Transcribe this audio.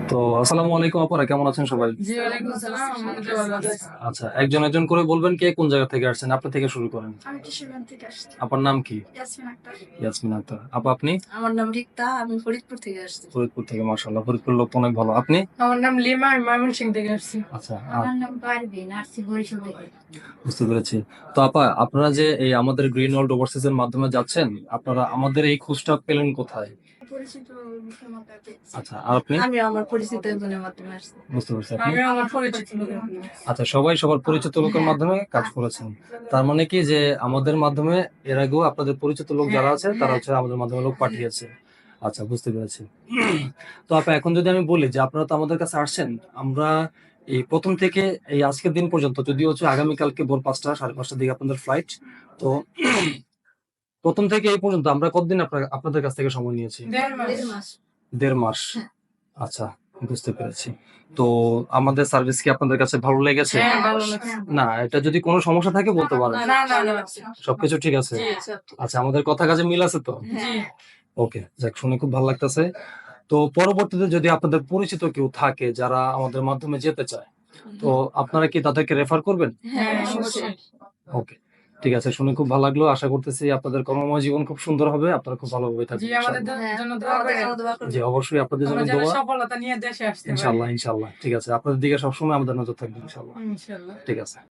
তো আসসালামু আলাইকুম আপনারা কেমন আছেন সবাই? জি, ওয়ালাইকুম আসসালাম। আলহামদুলিল্লাহ ভালো আছি। আচ্ছা, একজন একজন করে বলবেন কে কোন জায়গা থেকে আসছেন? আপনি থেকে শুরু করেন। আমি কিশোরগঞ্জ থেকে আসছি। আপনার নাম কি? ইয়াসমিন আক্তার। ইয়াসমিন আক্তার। আপা আপনি? আমার নাম রিক্তা, আমি ফরিদপুর থেকে আসছি। ফরিদপুর থেকে, মাশাআল্লাহ। ফরিদপুর লোক তো অনেক ভালো। আপনি? আমার নাম লিমা, আমি ময়মনসিংহ থেকে আসছি। আচ্ছা, আমার নাম পারভিন, আসছি বরিশাল থেকে। বুঝতে পেরেছি। তো আপা আপনারা যে এই আমাদের গ্রিন ওয়ার্ল্ড ওভারসিজ এর মাধ্যমে যাচ্ছেন, আপনারা আমাদের এই খোঁজটা পেলেন কোথায়? পরিচিত লোকের মাধ্যমে পেয়েছি। আচ্ছা, আর আপনি? আমি আমার পরিচিত একজনের মাধ্যমে আসছি। বুঝতে পেরেছি। আপনি? আমি আমার পরিচিত লোকের মাধ্যমে। আচ্ছা, সবাই সবার পরিচিত লোকের মাধ্যমে কাজ করেছেন। তার মানে কি যে আমাদের মাধ্যমে এর আগেও আপনাদের পরিচিত লোক যারা আছে তারা হচ্ছে আমাদের মাধ্যমে লোক পাঠিয়েছে। আচ্ছা, বুঝতে পেরেছি। তো আপা এখন যদি আমি বলি যে আপনারা তো আমাদের কাছে আসছেন, আমরা এই ১ম থেকে এই আজকের দিন পর্যন্ত, যদিও হচ্ছে আগামীকালকে ভোর ৫টা ৫:৩০ দিকে আপনাদের ফ্লাইট। তো ১ম থেকে এই পর্যন্ত আমরা কতদিন আপনাদের কাছ থেকে সময় নিয়েছি? ১.৫ মাস। ১.৫ মাস। ১.৫ মাস। হ্যাঁ। আচ্ছা, বুঝতে পেরেছি। তো আমাদের সার্ভিস কি আপনাদের কাছে ভালো লেগেছে? হ্যাঁ, ভালো লাগছে। না, এটা যদি কোনো সমস্যা থাকে বলতে পারেন। না, না, না। সবকিছু ঠিক আছে? জি, আচ্ছা, আমাদের কথা কাজে মিল আছে তো? জি। ওকে, যাক শুনে খুব ভালো লাগতেছে। তো পরবর্তীতে যদি আপনাদের পরিচিত কেউ থাকে যারা আমাদের মাধ্যমে যেতে চায়, তো আপনারা কি তাদেরকে রেফার করবেন? হ্যাঁ, হ্যাঁ, অবশ্যই। ওকে, ঠিক আছে। শুনে খুব ভালো লাগলো। আশা করতেছি আপনাদের কর্মময় জীবন খুব সুন্দর হবে। আপনারা খুব ভালোভাবে জি, থাকবেন আমাদের ইনশাআল্লাহ। হ্যাঁ, জন্য দোয়া আমাদের করেন। জন্য দোয়া করবেন। জি, অবশ্যই আপনাদের জন্য আমরা যেন দোয়া। সফলতা নিয়ে দেশে আসতে পারি। ইনশাআল্লাহ, ইনশাআল্লাহ। ঠিক আছে। আপনাদের দিকে সবসময় আমাদের নজর থাকবে ইনশাআল্লাহ। ইনশাআল্লাহ। ঠিক আছে।